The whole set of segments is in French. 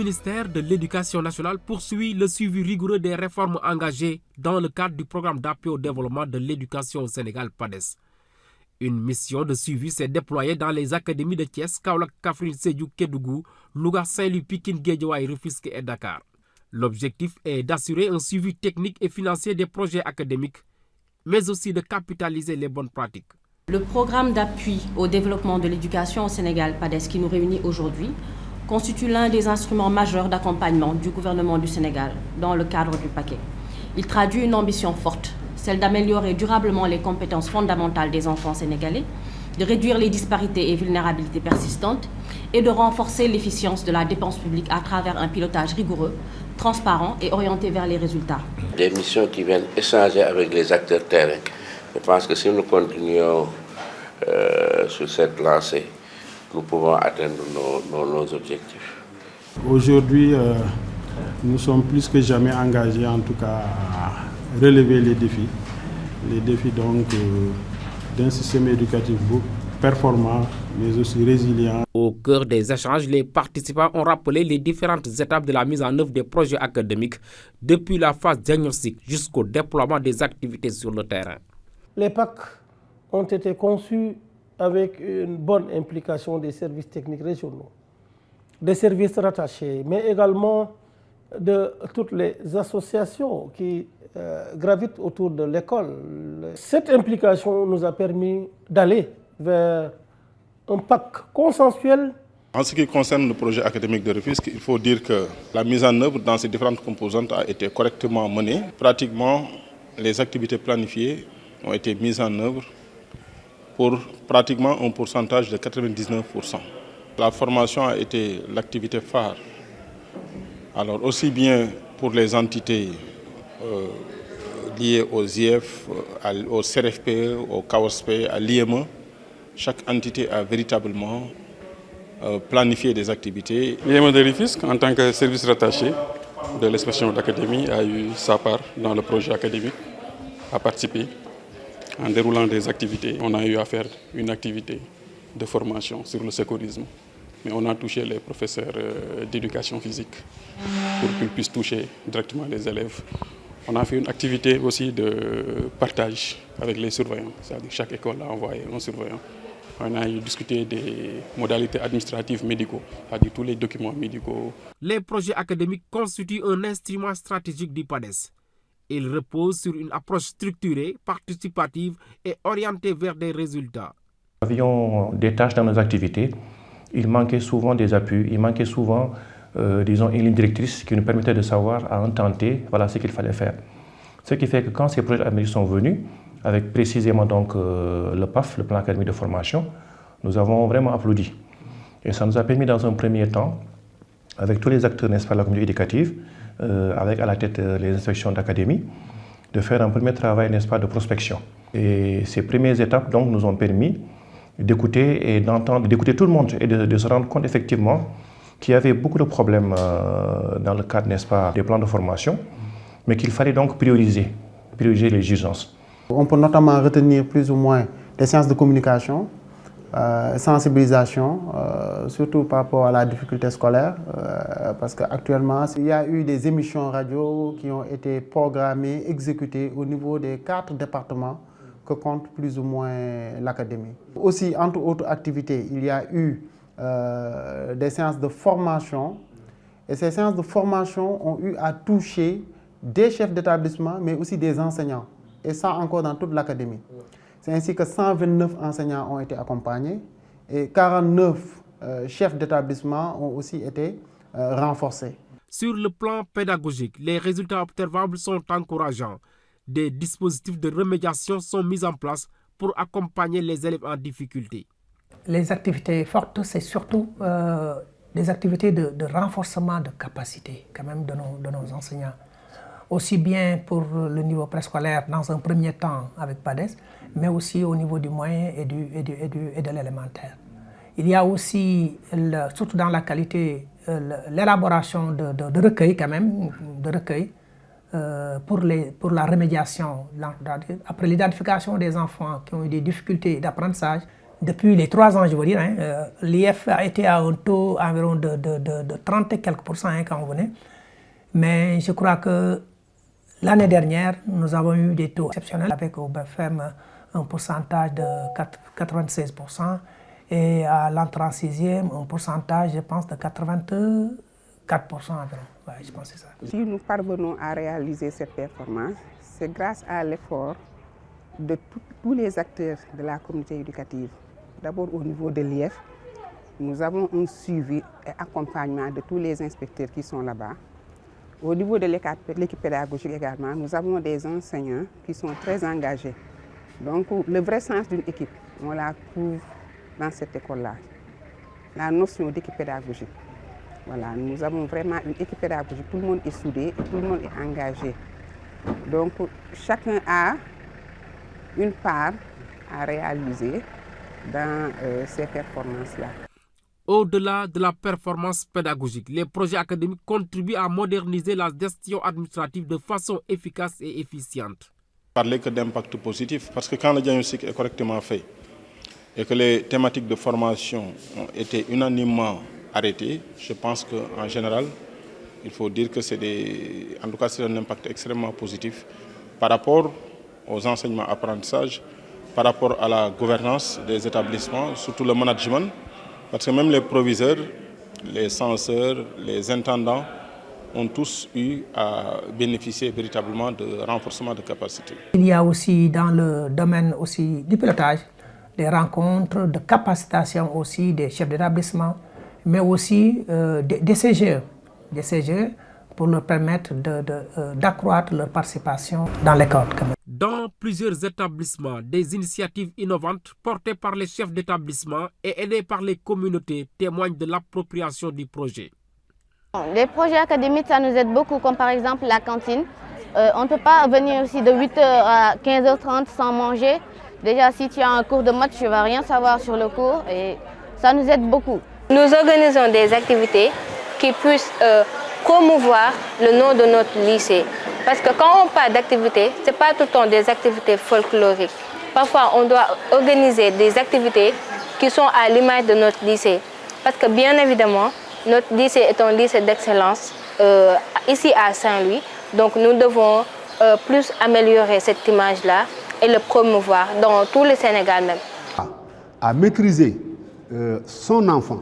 ministère de l'Éducation nationale poursuit le suivi rigoureux des réformes engagées dans le cadre du programme d'appui au développement de l'éducation au Sénégal PADES. Une mission de suivi s'est déployée dans les académies de Thiès, Kaolack, Kaffrine, Sédhiou, Kédougou, Louga, Saint-Louis, Pikine, Guédiawaye, Rufisque et Dakar. L'objectif est d'assurer un suivi technique et financier des projets académiques, mais aussi de capitaliser les bonnes pratiques. Le programme d'appui au développement de l'éducation au Sénégal PADES qui nous réunit aujourd'hui constitue l'un des instruments majeurs d'accompagnement du gouvernement du Sénégal dans le cadre du paquet. Il traduit une ambition forte, celle d'améliorer durablement les compétences fondamentales des enfants sénégalais, de réduire les disparités et vulnérabilités persistantes et de renforcer l'efficience de la dépense publique à travers un pilotage rigoureux, transparent et orienté vers les résultats. Des missions qui viennent échanger avec les acteurs terrain. Je pense que si nous continuons sur cette lancée, nous pouvons atteindre nos objectifs. Aujourd'hui, nous sommes plus que jamais engagés en tout cas à relever les défis. Les défis donc d'un système éducatif performant, mais aussi résilient. Au cœur des échanges, les participants ont rappelé les différentes étapes de la mise en œuvre des projets académiques, depuis la phase diagnostique jusqu'au déploiement des activités sur le terrain. Les PAC ont été conçus avec une bonne implication des services techniques régionaux, des services rattachés, mais également de toutes les associations qui gravitent autour de l'école. Cette implication nous a permis d'aller vers un PAC consensuel. En ce qui concerne le projet académique de Rufisque, il faut dire que la mise en œuvre dans ces différentes composantes a été correctement menée. Pratiquement, les activités planifiées ont été mises en œuvre pour pratiquement un pourcentage de 99%. La formation a été l'activité phare. Alors aussi bien pour les entités liées aux IF, au CRFPE, au KOSP, à l'IME, chaque entité a véritablement planifié des activités. L'IME de Rufisque, en tant que service rattaché de l'inspection d'académie, a eu sa part dans le projet académique, a participé en déroulant des activités. On a eu à faire une activité de formation sur le secourisme, mais on a touché les professeurs d'éducation physique pour qu'ils puissent toucher directement les élèves. On a fait une activité aussi de partage avec les surveillants, c'est-à-dire chaque école a envoyé un surveillant. On a discuté des modalités administratives médicaux, c'est-à-dire tous les documents médicaux. Les projets académiques constituent un instrument stratégique du PADES. Ils reposent sur une approche structurée, participative et orientée vers des résultats. Nous avions des tâches dans nos activités. Il manquait souvent des appuis, il manquait souvent disons, une ligne directrice qui nous permettait de savoir à un temps T, voilà ce qu'il fallait faire. Ce qui fait que quand ces projets académiques sont venus, avec précisément donc, le PAF, le plan académique de formation, nous avons vraiment applaudi. Et ça nous a permis dans un premier temps, avec tous les acteurs n'est-ce pas, de la communauté éducative, avec à la tête les inspections d'académie, de faire un premier travail n'est-ce pas, de prospection. Et ces premières étapes donc, nous ont permis d'écouter et d'entendre, d'écouter tout le monde et de se rendre compte effectivement qu'il y avait beaucoup de problèmes dans le cadre, n'est-ce pas, des plans de formation, mais qu'il fallait donc prioriser les urgences. On peut notamment retenir plus ou moins des séances de communication, sensibilisation, surtout par rapport à la difficulté scolaire, parce qu'actuellement, il y a eu des émissions radio qui ont été programmées, exécutées au niveau des 4 départements que compte plus ou moins l'académie. Aussi, entre autres activités, il y a eu des séances de formation, et ces séances de formation ont eu à toucher des chefs d'établissement, mais aussi des enseignants, et ça encore dans toute l'académie. C'est ainsi que 129 enseignants ont été accompagnés, et 49 chefs d'établissement ont aussi été renforcés. Sur le plan pédagogique, les résultats observables sont encourageants. Des dispositifs de remédiation sont mis en place pour accompagner les élèves en difficulté. Les activités fortes, c'est surtout des activités de renforcement de capacité quand même de nos enseignants. Aussi bien pour le niveau préscolaire dans un premier temps avec PADES, mais aussi au niveau du moyen et de l'élémentaire. Il y a aussi, surtout dans la qualité, l'élaboration de recueils quand même, de recueils pour la remédiation, après l'identification des enfants qui ont eu des difficultés d'apprentissage, depuis les 3 ans, je veux dire, l'IF a été à un taux environ de 30 et quelques % quand on venait. Mais je crois que l'année dernière, nous avons eu des taux exceptionnels avec au BFM un pourcentage de 96% et à l'entrée en 6e, un pourcentage, je pense, de 84% environ. Ouais, je pense que c'est ça. Si nous parvenons à réaliser cette performance, c'est grâce à l'effort de tous les acteurs de la communauté éducative. D'abord au niveau de l'IF, nous avons un suivi et accompagnement de tous les inspecteurs qui sont là-bas. Au niveau de l'équipe pédagogique également, nous avons des enseignants qui sont très engagés. Donc le vrai sens d'une équipe, on la trouve dans cette école-là. La notion d'équipe pédagogique. Voilà, nous avons vraiment une équipe pédagogique, tout le monde est soudé, tout le monde est engagé. Donc chacun a une part à réaliser dans ces performances-là. Au-delà de la performance pédagogique, les projets académiques contribuent à moderniser la gestion administrative de façon efficace et efficiente. Parler que d'impact positif, parce que quand le diagnostic est correctement fait et que les thématiques de formation ont été unanimement arrêtées, je pense qu'en général, il faut dire que c'est un impact extrêmement positif par rapport aux enseignements apprentissages, par rapport à la gouvernance des établissements, surtout le management, parce que même les proviseurs, les censeurs, les intendants ont tous eu à bénéficier véritablement de renforcement de capacités. Il y a aussi dans le domaine aussi du pilotage, des rencontres de capacitation aussi des chefs d'établissement, mais aussi des CGE pour leur permettre d'accroître leur participation dans l'école. Dans plusieurs établissements, des initiatives innovantes portées par les chefs d'établissement et aidées par les communautés témoignent de l'appropriation du projet. Les projets académiques, ça nous aide beaucoup, comme par exemple la cantine. On ne peut pas venir aussi de 8h à 15h30 sans manger. Déjà, si tu as un cours de maths, tu ne vas rien savoir sur le cours et ça nous aide beaucoup. Nous organisons des activités qui puissent promouvoir le nom de notre lycée. Parce que quand on parle d'activités, ce n'est pas tout le temps des activités folkloriques. Parfois, on doit organiser des activités qui sont à l'image de notre lycée. Parce que bien évidemment, notre lycée est un lycée d'excellence ici à Saint-Louis. Donc nous devons plus améliorer cette image-là et le promouvoir dans tout le Sénégal même. À maîtriser son enfant,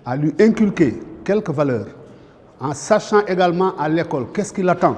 à lui inculquer quelques valeurs, en sachant également à l'école qu'est-ce qu'il attend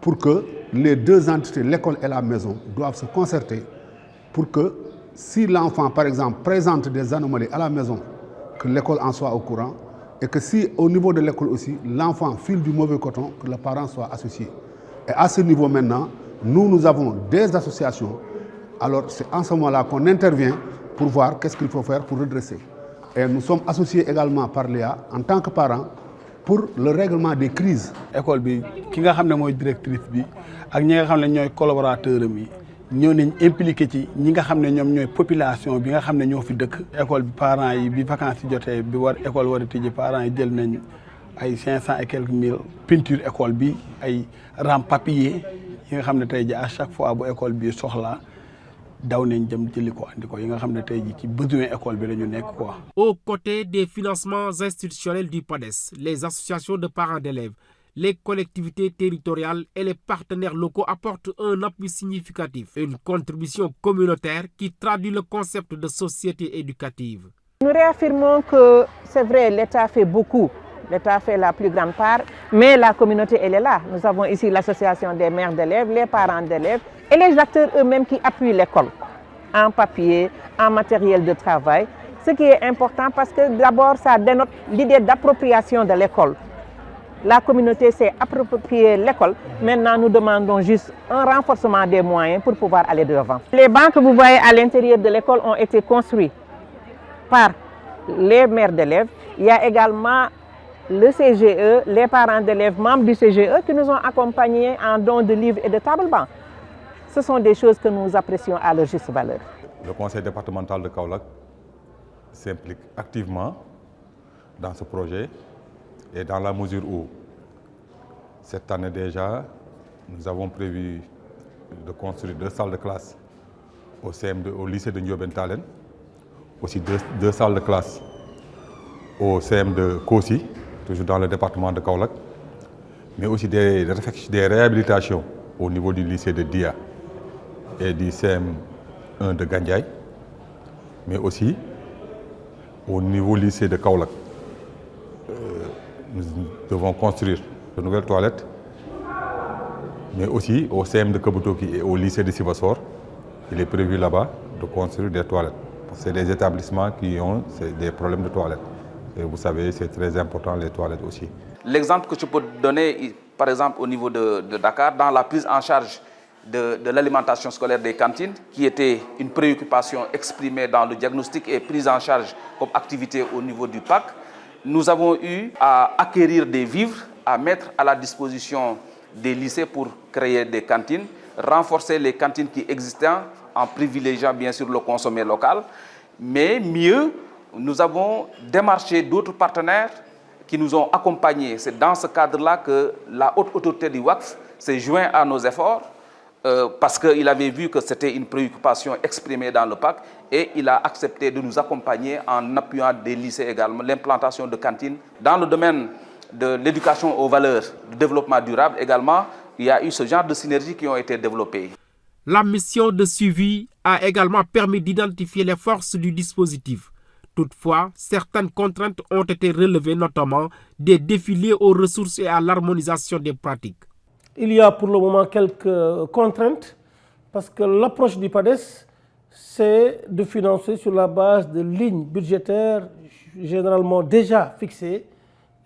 pour que les deux entités, l'école et la maison, doivent se concerter pour que si l'enfant, par exemple, présente des anomalies à la maison, que l'école en soit au courant et que si au niveau de l'école aussi, l'enfant file du mauvais coton, que le parent soit associé. Et à ce niveau maintenant, nous avons des associations. Alors c'est en ce moment-là qu'on intervient pour voir qu'est-ce qu'il faut faire pour redresser. Et nous sommes associés également par l'EA en tant que parents pour le règlement des crises. École bi ki nga xam ne mooy directrice bi ak ñi nga xam ne ñooy collaborateurs am yi ñoo nañ impliqué ci ñi nga xam ne ñoom ñooy population bi nga xam ne ñoo fi dëkk. École bi parents yi bi vacances yi jotee bi war école war a tijji parents yi jël nañ ay 500 et quelques mille peinture école bi ay rames papier yi nga xam ne tey ji à chaque fois bu école bi soxla daw nañ jëm jëli ko andi ko yi nga xam ne tey ji ci besoin école bi la ñu nekk quoi. Aux côtés des financements institutionnels du PADES, les associations de parents d'élèves, les collectivités territoriales et les partenaires locaux apportent un appui significatif, une contribution communautaire qui traduit le concept de société éducative. Nous réaffirmons que c'est vrai, l'État fait beaucoup. L'État fait la plus grande part, mais la communauté, elle est là. Nous avons ici l'association des mères d'élèves, les parents d'élèves et les acteurs eux-mêmes qui appuient l'école en papier, en matériel de travail. Ce qui est important parce que d'abord, ça dénote l'idée d'appropriation de l'école. La communauté s'est appropriée l'école. Maintenant, nous demandons juste un renforcement des moyens pour pouvoir aller de l'avant. Les bancs que vous voyez à l'intérieur de l'école ont été construits par les mères d'élèves. Il y a également le CGE, les parents d'élèves membres du CGE qui nous ont accompagnés en dons de livres et de tables-bancs. Ce sont des choses que nous apprécions à leur juste valeur. Le conseil départemental de Kaolack s'implique activement dans ce projet et dans la mesure où cette année déjà, nous avons prévu de construire 2 salles de classe au CM2, au lycée de Ndiobène Talen, aussi deux salles de classe au CM de Kossi, toujours dans le département de Kaolack, mais aussi des réhabilitations au niveau du lycée de Dia et du CM1 de Gandiaye, mais aussi au niveau du lycée de Kaolack. Nous devons construire de nouvelles toilettes, mais aussi au CM de Kabutoki et au lycée de Sibassor, il est prévu là-bas de construire des toilettes. C'est des établissements qui ont des problèmes de toilettes. Et vous savez, c'est très important les toilettes aussi. L'exemple que je peux donner, par exemple au niveau de Dakar, dans la prise en charge de l'alimentation scolaire des cantines, qui était une préoccupation exprimée dans le diagnostic et prise en charge comme activité au niveau du PAC, nous avons eu à acquérir des vivres, à mettre à la disposition des lycées pour créer des cantines, renforcer les cantines qui existaient en privilégiant bien sûr le consommé local, mais mieux, nous avons démarché d'autres partenaires qui nous ont accompagnés. C'est dans ce cadre-là que la haute autorité du WACF s'est joint à nos efforts parce qu'il avait vu que c'était une préoccupation exprimée dans le PAC et il a accepté de nous accompagner en appuyant des lycées également, l'implantation de cantines. Dans le domaine de l'éducation aux valeurs, du développement durable également, il y a eu ce genre de synergies qui ont été développées. La mission de suivi a également permis d'identifier les forces du dispositif. Toutefois, certaines contraintes ont été relevées, notamment des défis liés aux ressources et à l'harmonisation des pratiques. Il y a pour le moment quelques contraintes parce que l'approche du PADES, c'est de financer sur la base de lignes budgétaires généralement déjà fixées,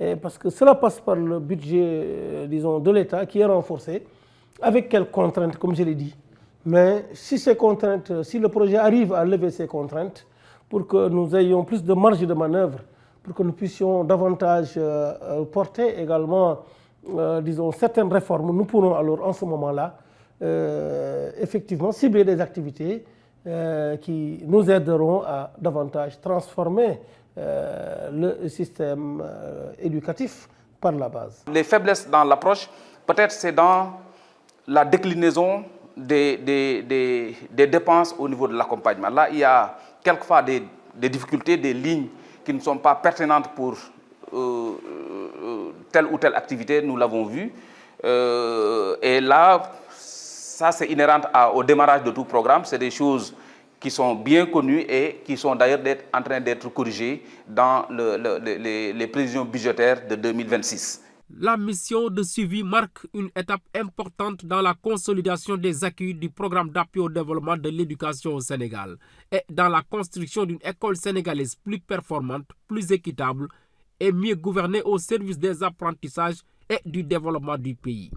et parce que cela passe par le budget, disons, de l'État qui est renforcé, avec quelques contraintes, comme je l'ai dit. Mais si ces contraintes, si le projet arrive à lever ces contraintes, pour que nous ayons plus de marge de manœuvre, pour que nous puissions davantage porter également, disons, certaines réformes, nous pourrons alors en ce moment-là, effectivement, cibler des activités qui nous aideront à davantage transformer le système éducatif par la base. Les faiblesses dans l'approche, peut-être c'est dans la déclinaison des dépenses au niveau de l'accompagnement. Là, il y a quelquefois des difficultés, des lignes qui ne sont pas pertinentes pour telle ou telle activité, nous l'avons vu. Et là, ça c'est inhérent au démarrage de tout programme, c'est des choses qui sont bien connues et qui sont d'ailleurs en train d'être corrigées dans les prévisions budgétaires de 2026. La mission de suivi marque une étape importante dans la consolidation des acquis du programme d'appui au développement de l'éducation au Sénégal et dans la construction d'une école sénégalaise plus performante, plus équitable et mieux gouvernée au service des apprentissages et du développement du pays.